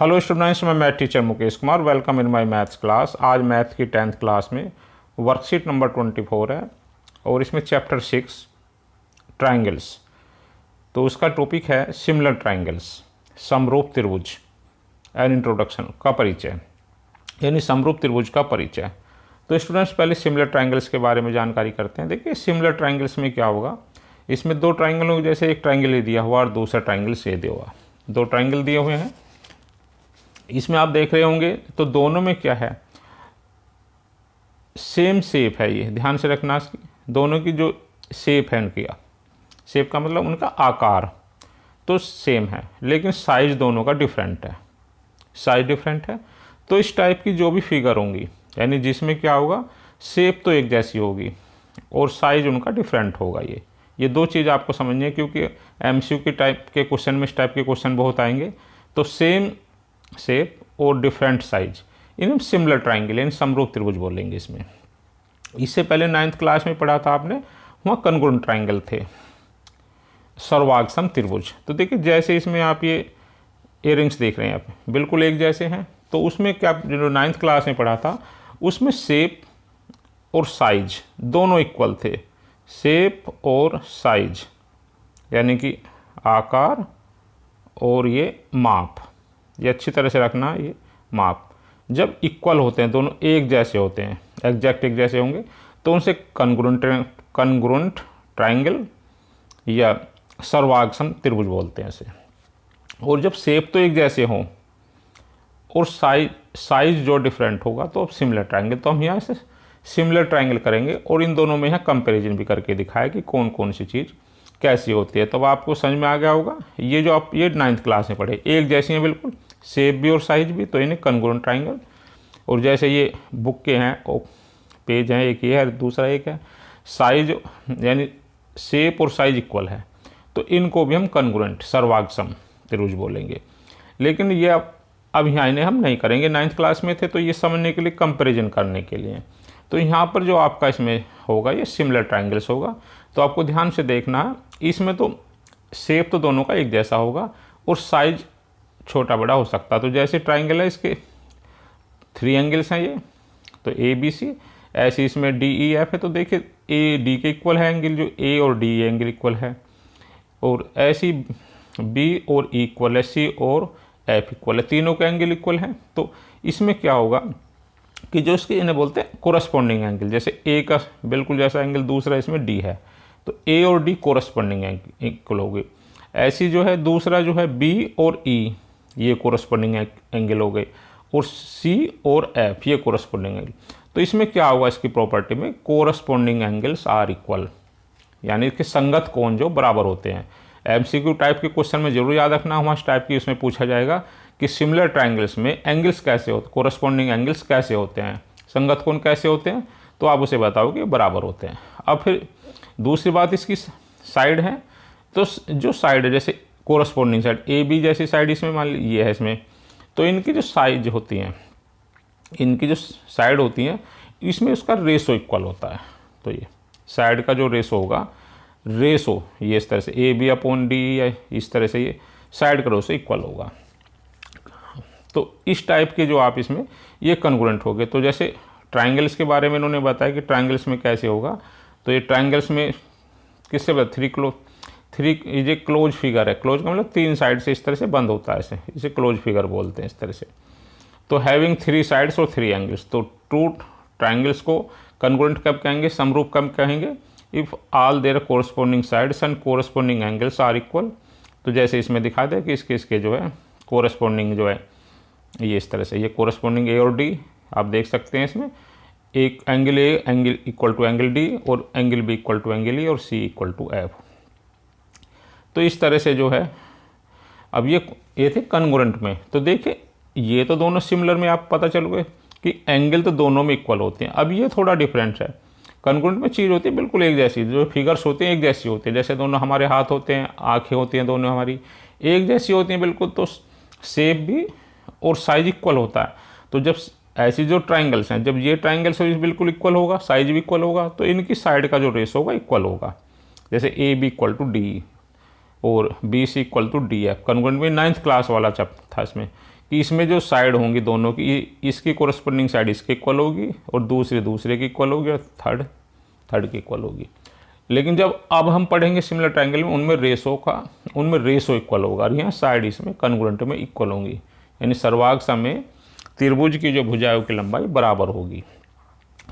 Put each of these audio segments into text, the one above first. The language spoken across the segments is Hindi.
हेलो स्टूडेंट्स, मैं math teacher Mukesh Kumar. Welcome in my maths class. आज मैथ की 10th क्लास में वर्कशीट नंबर 24 है और इसमें चैप्टर 6 ट्राइंगल्स। तो उसका टॉपिक है सिमिलर ट्राइंगल्स, समरूप त्रिभुज एंड इंट्रोडक्शन का परिचय, यानी समरूप त्रिभुज का परिचय। तो स्टूडेंट्स पहले सिमिलर ट्राइंगल्स के बारे में जानकारी करते हैं। देखिए सिमिलर ट्राइंगल्स में क्या होगा, इसमें दो ट्राइंगल होंगे, जैसे एक ट्राइंगल ये दिया हुआ और दूसरा ट्राइंगल ये दिया हुआ। दो ट्राइंगल दिए हुए हैं, इसमें आप देख रहे होंगे तो दोनों में क्या है, सेम शेप है। ये ध्यान से रखना, दोनों की जो शेप है उनकी, शेप का मतलब उनका आकार तो सेम है, लेकिन साइज दोनों का डिफरेंट है। साइज डिफरेंट है तो इस टाइप की जो भी फिगर होंगी, यानी जिसमें क्या होगा, शेप तो एक जैसी होगी और साइज उनका डिफरेंट होगा। ये दो चीज़ आपको समझनी है, क्योंकि एमसीक्यू के टाइप के क्वेश्चन में इस टाइप के क्वेश्चन बहुत आएंगे। तो सेम शेप और डिफरेंट साइज, इन्हें सिमिलर ट्राइंगल यानी समरूप त्रिभुज बोलेंगे। इसमें इससे पहले 9th क्लास में पढ़ा था आपने, वहाँ कनग्रुएंट ट्राइंगल थे, सर्वाग्रसम त्रिभुज। तो देखिए जैसे इसमें आप ये इयरिंग्स देख रहे हैं, आप बिल्कुल एक जैसे हैं। तो उसमें क्या, जो 9th क्लास में पढ़ा था उसमें शेप और साइज दोनों इक्वल थे। शेप और साइज यानी कि आकार और ये माप, ये अच्छी तरह से रखना। ये माप जब इक्वल होते हैं, दोनों एक जैसे होते हैं, एग्जैक्ट एक जैसे होंगे, तो उनसे कनग्रुएंट ट्राइंगल या सर्वाग्रसम त्रिभुज बोलते हैं इसे। और जब शेप तो एक जैसे हों और साइज जो डिफरेंट होगा तो अब सिमिलर ट्राइंगल। तो हम यहाँ से सिमिलर ट्राइंगल करेंगे और इन दोनों में यहाँ कंपैरिजन भी करके दिखाया कि कौन कौन सी चीज़ कैसी होती है। तो आपको समझ में आ गया होगा। ये जो आप ये 9th क्लास में पढ़े, एक जैसी हैं बिल्कुल, शेप भी और साइज भी, तो इन्हें कनग्रुएंट ट्राइंगल। और जैसे ये बुक के हैं, पेज हैं, एक ये है दूसरा एक है, साइज यानी शेप और साइज इक्वल है, तो इनको भी हम कनग्रुएंट सर्वाग्रसम त्रिभुज बोलेंगे। लेकिन ये अब यहाँ इन्हें हम नहीं करेंगे, 9th क्लास में थे तो ये समझने के लिए, कंपेरिजन करने के लिए। तो यहाँ पर जो आपका इसमें होगा ये सिमिलर ट्राइंगल्स होगा। तो आपको ध्यान से देखना है, इसमें तो शेप तो दोनों का एक जैसा होगा और साइज छोटा बड़ा हो सकता है। तो जैसे ट्राइंगल है, इसके 3 एंगल्स हैं ये, तो ए बी सी। ऐसे इसमें डी ई एफ है, तो देखिए ए डी के इक्वल है एंगल, जो ए और डी एंगल इक्वल है। और ऐसी बी और ई इक्वल है, सी और एफ इक्वल है, तीनों के एंगल इक्वल हैं। तो इसमें क्या होगा कि जो इसके इन्हें बोलते हैं कोरस्पॉन्डिंग एंगल, जैसे ए का बिल्कुल जैसा एंगल दूसरा इसमें डी है, तो ए और डी कोरस्पॉन्डिंग इक्वल हो गए। ऐसी जो है दूसरा जो है बी और ई, ये कोरस्पॉन्डिंग एंगल हो गए, और सी और एफ ये कोरस्पॉन्डिंग एंगल। तो इसमें क्या होगा, इसकी प्रॉपर्टी में कोरस्पॉन्डिंग एंगल्स आर इक्वल, यानी कि संगत कोण जो बराबर होते हैं। एमसीक्यू टाइप के क्वेश्चन में जरूर याद रखना, वहाँ टाइप की उसमें पूछा जाएगा कि सिमिलर ट्राइंगल्स में एंगल्स कैसे होते, कोरस्पॉन्डिंग एंगल्स कैसे होते हैं, संगत कोण कैसे होते हैं, तो आप उसे बताओ कि बराबर होते हैं। अब फिर दूसरी बात इसकी साइड है, तो जो साइड है, जैसे कोरस्पॉन्डिंग साइड ए बी जैसी साइड इसमें मान ली ये है इसमें, तो इनकी जो साइज होती हैं, इनकी जो साइड होती हैं, इसमें उसका रेशो इक्वल होता है। तो ये साइड का जो रेशो होगा, रेशो ये इस तरह से ए बी अपॉन डी, या इस तरह से ये साइड का रेशो इक्वल होगा। तो इस टाइप के जो आप इसमें ये कन्ग्रुएंट हो गए। तो जैसे ट्राइंगल्स के बारे में इन्होंने बताया कि ट्राइंगल्स में कैसे होगा, तो ये ट्राइंगल्स में किससे बता, थ्री ये क्लोज फिगर है। क्लोज का मतलब 3 साइड से इस तरह से बंद होता है, इसे क्लोज फिगर बोलते हैं इस तरह से। तो हैविंग 3 साइड्स और 3 एंगल्स, तो टू ट्राइंगल्स को कन्ग्रुएंट कब कहेंगे, समरूप कब कहेंगे, if all their corresponding sides and corresponding angles are equal. तो जैसे इसमें दिखा दे कि इसके जो है कोरस्पॉन्डिंग जो है ये इस तरह से, ये कोरस्पॉन्डिंग ए और डी आप देख सकते हैं। इसमें एक angle A angle equal to angle D, और angle B equal to angle E, और सी इक्वल टू एफ। तो इस तरह से जो है, अब ये थे कन्ग्रुएंट में। तो देखिए ये तो दोनों सिमिलर में आप पता चल गए कि एंगल तो दोनों में इक्वल होते हैं। अब ये थोड़ा डिफरेंस है, कन्ग्रुएंट में चीज़ होती है बिल्कुल एक जैसी, जो फिगर्स होते हैं एक जैसी होती है, जैसे दोनों हमारे हाथ होते हैं, आँखें होती हैं, दोनों हमारी एक जैसी होती हैं बिल्कुल। तो शेप भी और साइज इक्वल होता है। तो जब ऐसी जो ट्राइंगल्स हैं, जब ये ट्राइंगल्स बिल्कुल इक्वल होगा, साइज भी इक्वल होगा, तो इनकी साइड का जो रेशो होगा इक्वल होगा। जैसे A B equal to D और B C equal to D F. Congruent में 9th क्लास वाला चैप्टर था इसमें, कि इसमें जो साइड होंगी दोनों की, इसकी कोरस्पोंडिंग साइड इसके इक्वल होगी और दूसरे की इक्वल होगी और थर्ड की इक्वल होगी। लेकिन जब अब हम पढ़ेंगे सिमिलर ट्रायंगल में, उनमें रेशो इक्वल होगा और यहाँ साइड इसमें कॉन्ग्रुएंट में इक्वल होंगी, यानी सर्वांग सम में त्रिभुज की जो भुजाओं की लंबाई बराबर होगी।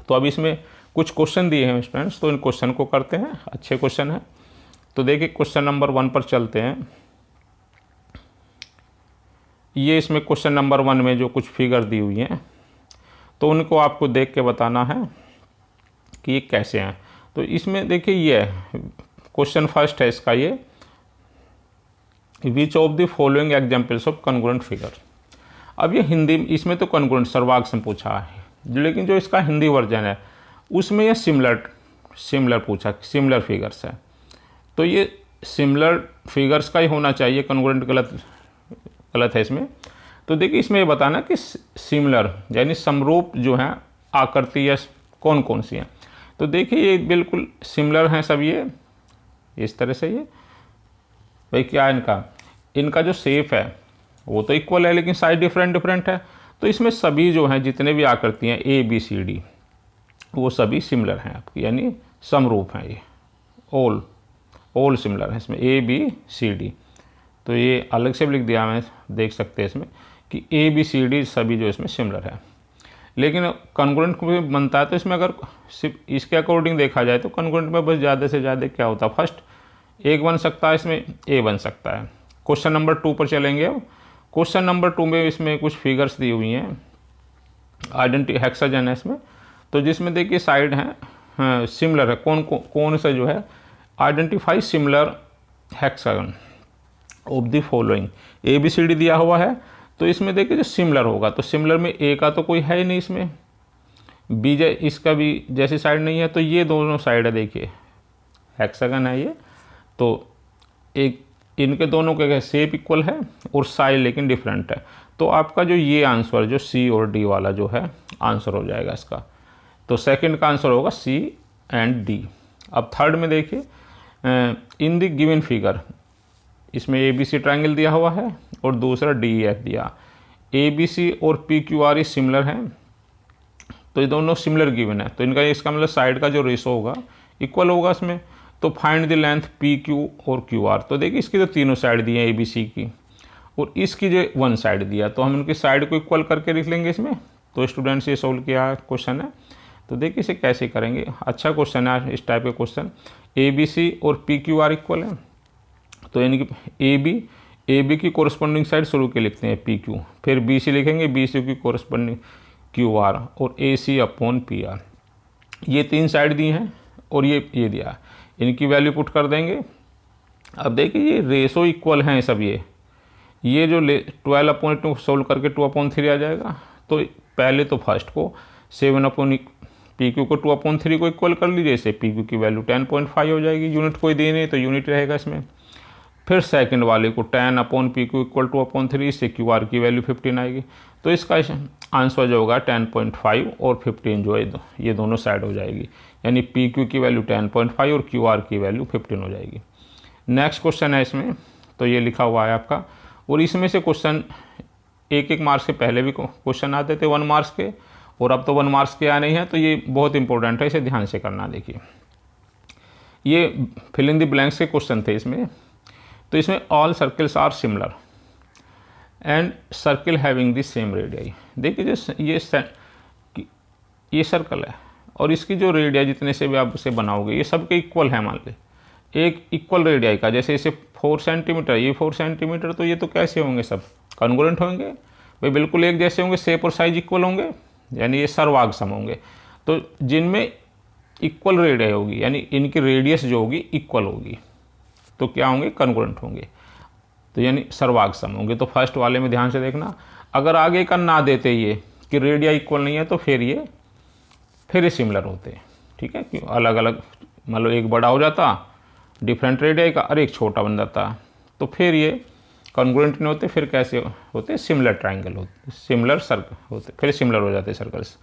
तो अब इसमें कुछ क्वेश्चन दिए हैं स्टूडेंट्स, तो इन क्वेश्चन को करते हैं, अच्छे क्वेश्चन हैं। तो देखिए क्वेश्चन नंबर 1 पर चलते हैं। ये इसमें क्वेश्चन नंबर 1 में जो कुछ फिगर दी हुई हैं तो उनको आपको देख के बताना है कि ये कैसे हैं। तो इसमें देखिए ये क्वेश्चन फर्स्ट है इसका, ये which of the following examples of congruent figure. अब ये हिंदी, इसमें तो कॉन्ग्रुएंट सर्वांग सम पूछा है, लेकिन जो इसका हिंदी वर्जन है उसमें ये सिमिलर पूछा, सिमिलर फिगर्स है। तो ये सिमिलर फिगर्स का ही होना चाहिए, कॉन्ग्रुएंट गलत है इसमें। तो देखिए इसमें ये बताना कि सिमिलर यानी समरूप जो है आकृति या कौन कौन सी हैं। तो देखिए ये बिल्कुल सिमिलर हैं सब, ये इस तरह से। ये भाई क्या है इनका जो शेप है वो तो इक्वल है, लेकिन साइज डिफरेंट है। तो इसमें सभी जो हैं जितने भी आकृतियाँ ABCD वो सभी सिमिलर हैं आपकी, यानी समरूप हैं। ये ऑल सिमिलर है इसमें ABCD। तो ये अलग से भी लिख दिया, मैं देख सकते हैं इसमें कि ABCD सभी जो इसमें सिमिलर है। लेकिन कॉन्ग्रुएंट में बनता है तो इसमें अगर सिर्फ इसके अकॉर्डिंग देखा जाए तो कॉन्ग्रुएंट में बस ज़्यादा से ज़्यादा क्या होता है, फर्स्ट एक बन सकता है, इसमें A बन सकता है। क्वेश्चन नंबर 2 पर चलेंगे। अब क्वेश्चन नंबर 2 में इसमें कुछ फिगर्स दी हुई हैं, आइडेंटी हेक्सागन है इसमें। तो जिसमें देखिए साइड हैं सिमिलर है, कौन सा जो है identify similar hexagon of the following. ABCD दिया हुआ है, तो इसमें देखिए जो सिमिलर होगा, तो सिमिलर में A का तो कोई है ही नहीं, इसमें B इसका भी जैसी साइड नहीं है, तो ये दोनों साइड है, देखिए हेक्सागन है ये। तो एक इनके दोनों के शेप इक्वल है और साइड लेकिन डिफरेंट है। तो आपका जो ये आंसर जो C और D वाला जो है आंसर हो जाएगा इसका। तो सेकंड का आंसर होगा C एंड D। अब थर्ड में देखिए इन द गिवन फिगर, इसमें ABC ट्रायंगल दिया हुआ है और दूसरा DEF दिया। ABC और PQR सिमिलर हैं, तो ये दोनों सिमिलर गिवन है, तो इनका इसका मतलब साइड का जो रेशो होगा इक्वल होगा इसमें। तो फाइंड द लेंथ PQ और QR। तो देखिए इसकी तो तीनों साइड दी हैं ABC की, और इसकी जो 1 साइड दिया, तो हम इनकी साइड को इक्वल करके लिख लेंगे इसमें। तो स्टूडेंट्स ये सोल्व किया क्वेश्चन है। तो देखिए इसे कैसे करेंगे, अच्छा क्वेश्चन है इस टाइप के क्वेश्चन। ABC और PQR इक्वल है, तो यानी कि AB की कोरस्पोंडिंग साइड शुरू के लिखते हैं PQ, फिर BC लिखेंगे, BC की कोरस्पोंडिंग QR और AC अपॉन PR। ये 3 साइड दी हैं और ये दिया, इनकी वैल्यू पुट कर देंगे। अब देखिए ये रेशो इक्वल हैं सब, ये जो 12/2 सोल्व करके 2/3 आ जाएगा। तो पहले तो फर्स्ट को 7/PQ को 2/3 को इक्वल कर लीजिए, इसे PQ की वैल्यू 10.5 हो जाएगी। यूनिट कोई दे नहीं तो यूनिट रहेगा इसमें। फिर सेकंड वाले को 10/PQ इक्वल 2/3, इससे QR की वैल्यू 15 आएगी। तो इसका आंसर जो होगा 10.5 और 15 जो है ये दोनों साइड हो जाएगी, यानी PQ की वैल्यू 10.5 और QR की वैल्यू 15 हो जाएगी। नेक्स्ट क्वेश्चन है इसमें, तो ये लिखा हुआ है आपका, और इसमें से क्वेश्चन 1 मार्क्स के पहले भी क्वेश्चन आते थे 1 मार्क्स के, और अब तो 1 मार्क्स के आ नहीं है, तो ये बहुत इंपॉर्टेंट है, इसे ध्यान से करना। देखिए ये फिल इन द ब्लैंक्स के क्वेश्चन थे इसमें। तो इसमें all circles are similar and circle having the same radii. देखिए जो ये सर्कल है और इसकी जो रेडिया जितने से भी आप इसे बनाओगे ये सबके इक्वल है। मान ले एक इक्वल रेडियाई का, जैसे इसे 4 सेंटीमीटर, ये 4 सेंटीमीटर, तो ये तो कैसे होंगे, सब कॉन्ग्रुएंट होंगे भाई, बिल्कुल एक जैसे होंगे, शेप और साइज इक्वल होंगे, यानी ये सर्वांग सम होंगे। तो जिनमें इक्वल रेडियाई होगी यानी इनकी रेडियस जो होगी इक्वल होगी, तो क्या होंगे, कॉन्ग्रुएंट होंगे, तो यानी सर्वांग सम होंगे। तो फर्स्ट वाले में ध्यान से देखना, अगर आगे का ना देते ये कि रेडिया इक्वल नहीं है तो फिर ये सिमिलर होते हैं। ठीक है, क्यों अलग अलग, मतलब एक बड़ा हो जाता डिफरेंट रेडिया का और एक छोटा बन जाता, तो फिर ये कॉन्ग्रुएंट नहीं होते, फिर कैसे होते, सिमिलर ट्रायंगल होते, सिमिलर सर्कल होते, फिर सिमिलर हो जाते सर्कल्स।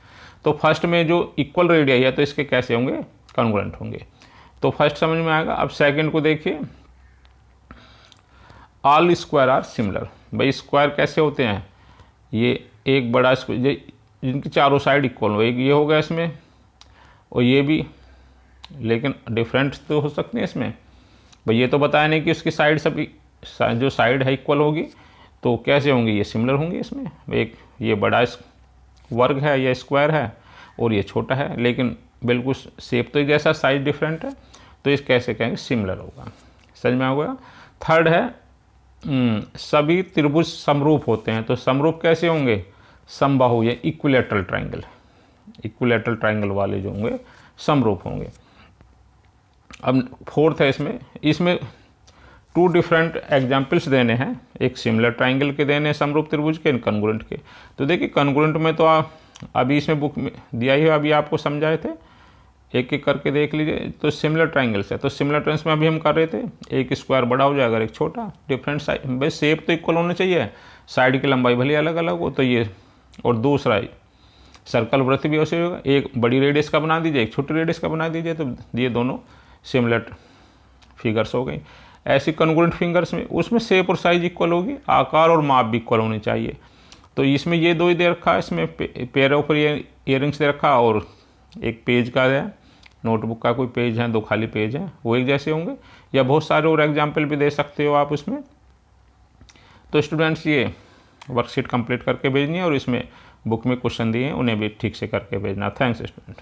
तो फर्स्ट में जो इक्वल रेडिया है तो इसके कैसे होंगे, कॉन्ग्रुएंट होंगे। तो फर्स्ट समझ में आएगा। अब सेकंड को देखिए, ऑल स्क्वायर आर सिमिलर। भाई स्क्वायर कैसे होते हैं, ये एक बड़ा जिनकी चारों साइड इक्वल हो, एक ये हो गया इसमें और ये भी, लेकिन डिफरेंट तो हो सकते हैं इसमें भाई। ये तो बताया नहीं कि उसकी साइड सब जो साइड है इक्वल होगी, तो कैसे होंगी, ये सिमिलर होंगी इसमें। एक ये बड़ा वर्ग है या स्क्वायर है और ये छोटा है, लेकिन बिल्कुल शेप तो जैसा, साइज डिफरेंट है, तो इस कैसे कहेंगे, सिमिलर होगा। समझ में आ गया। थर्ड है सभी त्रिभुज समरूप होते हैं, तो समरूप कैसे होंगे, समबाहु या इक्विलेटरल ट्राइंगल, इक्विलेटरल ट्राइंगल वाले जो होंगे समरूप होंगे। अब फोर्थ है इसमें 2 डिफरेंट एग्जाम्पल्स देने हैं, एक सिमिलर ट्राइंगल के देने हैं समरूप त्रिभुज के, कन्ग्रुएंट के। तो देखिए कन्ग्रुएंट में तो अभी इसमें बुक में दिया ही है, अभी आपको समझाए थे, एक एक करके देख लीजिए। तो सिमिलर ट्राइंगल्स है, तो सिमिलर ट्राइंगल्स में अभी हम कर रहे थे, एक स्क्वायर बड़ा हो जाएगा, एक छोटा, डिफरेंट साइड, भाई शेप तो इक्वल होना चाहिए, साइड की लंबाई भले अलग अलग हो, तो ये। और दूसरा सर्कल वृत्त भी ऐसे होगा, एक बड़ी रेडियस का बना दीजिए, एक छोटी रेडियस का बना दीजिए, तो ये दोनों सिमिलर फिगर्स हो गई। ऐसी कन्ग्रुएंट फिंगर्स में उसमें शेप और साइज इक्वल होगी, आकार और माप भी इक्वल होनी चाहिए। तो इसमें ये 2 ही दे रखा है, इसमें पेयर ऑफ इयरिंग्स दे रखा, और एक पेज का है, नोटबुक का कोई पेज है, 2 खाली पेज हैं, वो एक जैसे होंगे, या बहुत सारे और एग्जाम्पल भी दे सकते हो आप उसमें। तो स्टूडेंट्स ये वर्कशीट कंप्लीट करके भेजनी है, और इसमें बुक में क्वेश्चन दिए हैं, उन्हें भी ठीक से करके भेजना। Thanks student.